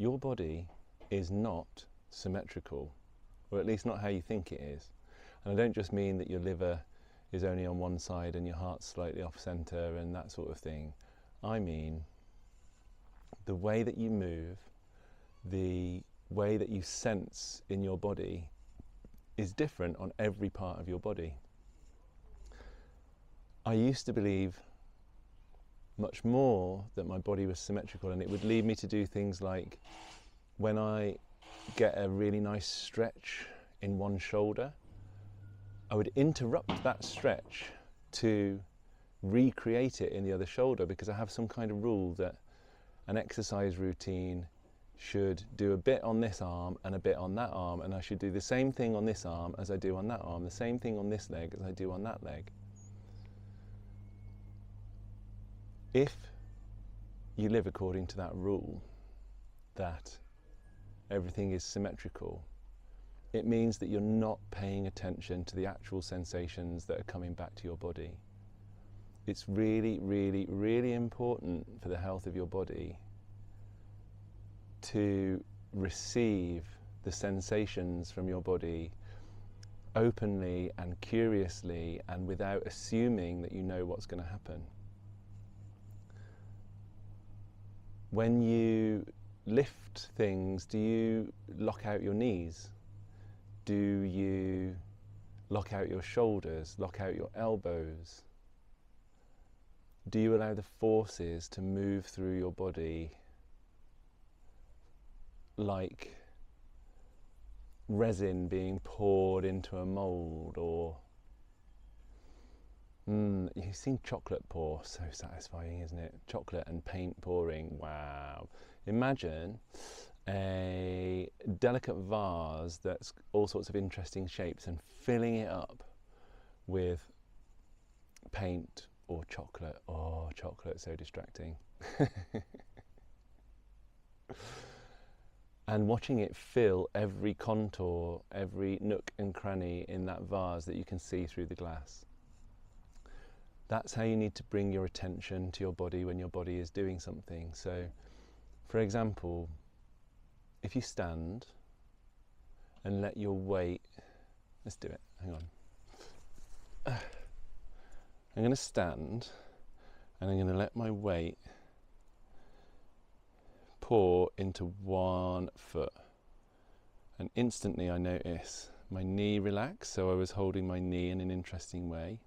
your body is not symmetrical, or at least not how you think it is. And I don't just mean that your liver is only on one side and your heart's slightly off center and that sort of thing. I mean the way that you move, the way that you sense in your body is different on every part of your body. I used to believe much more that my body was symmetrical, and it would lead me to do things like, when I get a really nice stretch in one shoulder, I would interrupt that stretch to recreate it in the other shoulder, because I have some kind of rule that an exercise routine should do a bit on this arm and a bit on that arm, and I should do the same thing on this arm as I do on that arm, the same thing on this leg as I do on that leg. If you live according to that rule, that everything is symmetrical, it means that you're not paying attention to the actual sensations that are coming back to your body. It's really, really, really important for the health of your body to receive the sensations from your body openly and curiously, and without assuming that you know what's going to happen. When you lift things, do you lock out your knees? Do you lock out your shoulders, lock out your elbows? Do you allow the forces to move through your body like resin being poured into a mould? Or you've seen chocolate pour, so satisfying, isn't it? Chocolate and paint pouring, wow. Imagine a delicate vase that's all sorts of interesting shapes and filling it up with paint or chocolate. Oh, chocolate, so distracting. And watching it fill every contour, every nook and cranny in that vase that you can see through the glass. That's how you need to bring your attention to your body when your body is doing something. So, for example, if you stand and let your weight, let's do it, hang on. I'm going to stand and I'm going to let my weight pour into one foot, and instantly I notice my knee relax, so I was holding my knee in an interesting way.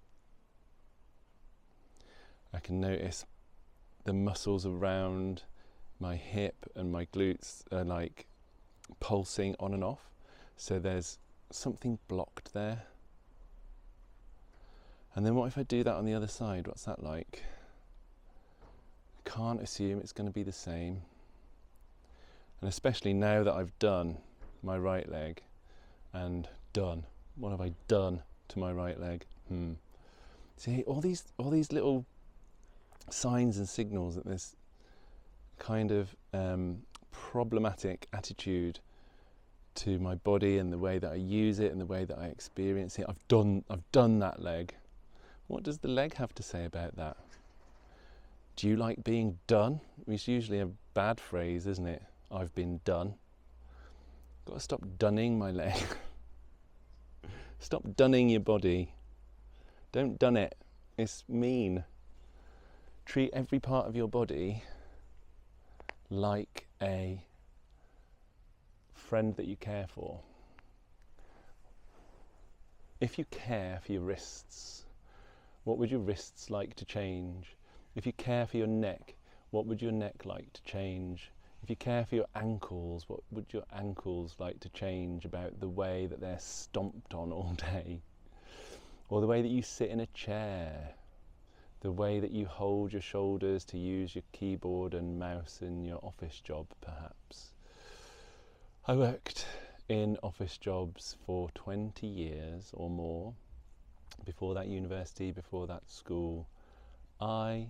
I can notice the muscles around my hip and my glutes are like pulsing on and off, so there's something blocked there. And then what if I do that on the other side? What's that like? I can't assume it's going to be the same. And especially now that I've done my right leg and done, what have I done to my right leg? See, all these little signs and signals that there's kind of problematic attitude to my body and the way that I use it and the way that I experience it. I've done that leg. What does the leg have to say about that? Do you like being done? It's usually a bad phrase, isn't it? I've been done. Got to stop dunning my leg. Stop dunning your body. Don't dun it. It's mean. Treat every part of your body like a friend that you care for. If you care for your wrists, what would your wrists like to change? If you care for your neck, what would your neck like to change? If you care for your ankles, what would your ankles like to change about the way that they're stomped on all day? Or the way that you sit in a chair, the way that you hold your shoulders to use your keyboard and mouse in your office job, perhaps. I worked in office jobs for 20 years or more. Before that university, before that school, I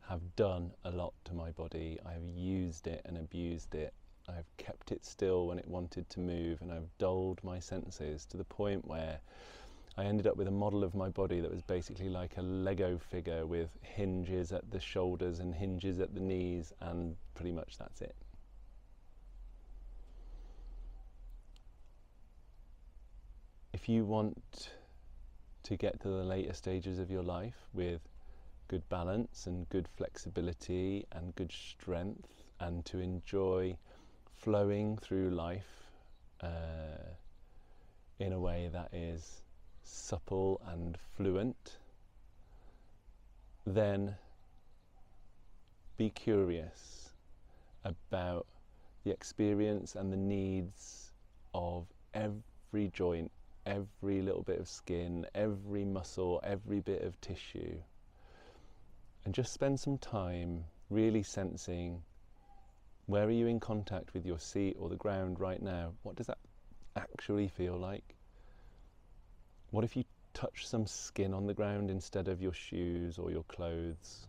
have done a lot to my body. I have used it and abused it. I've kept it still when it wanted to move, and I've dulled my senses to the point where I ended up with a model of my body that was basically like a Lego figure with hinges at the shoulders and hinges at the knees, and pretty much that's it. if you want to get to the later stages of your life with good balance and good flexibility and good strength, and to enjoy flowing through life in a way that is supple and fluent, then be curious about the experience and the needs of every joint, every little bit of skin, every muscle, every bit of tissue, and just spend some time really sensing, where are you in contact with your seat or the ground right now? What does that actually feel like? What if you touch some skin on the ground instead of your shoes or your clothes?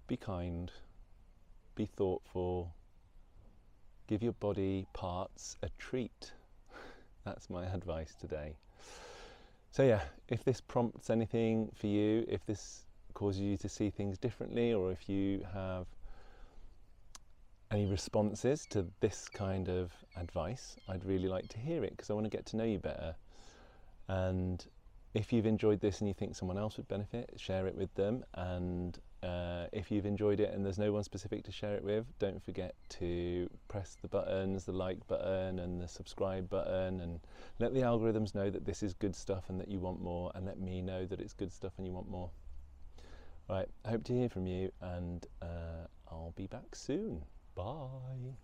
Be kind, be thoughtful, give your body parts a treat. That's my advice today. So yeah, if this prompts anything for you, if this causes you to see things differently, or if you have any responses to this kind of advice, I'd really like to hear it, because I want to get to know you better. And if you've enjoyed this and you think someone else would benefit, share it with them. And if you've enjoyed it and there's no one specific to share it with, don't forget to press the buttons, the like button and the subscribe button, and let the algorithms know that this is good stuff and that you want more, and let me know that it's good stuff and you want more. Right, I hope to hear from you, and I'll be back soon. Bye.